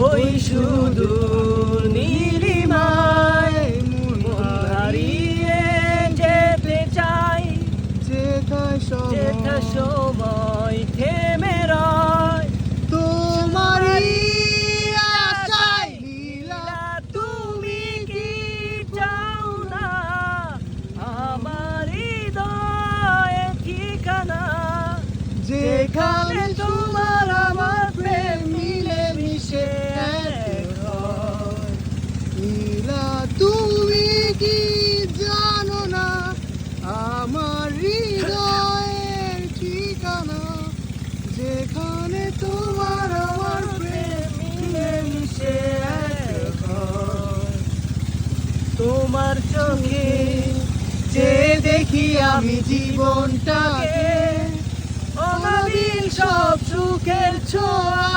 ওই শুধু নীলিমায় মন হারিয়ে যেতে চাই, যেথা সময় থেমে রয় তোমারই আশায় লীলা। তুমি কি চাও না আমার হৃদয়ে ঠিকানা, যেখানে তোমার আমার প্রেম মিলে মিশে এক হয়। নীলা তুমি কি জানো না আমার হৃদয়ের ঠিকানা, যেখানে তোমার আমার প্রেম মিলে মিশে এক হয়। তোমার চোখে যে দেখি আমি জীবনটাকে, অনাবিল সব সুখের ছোঁয়া।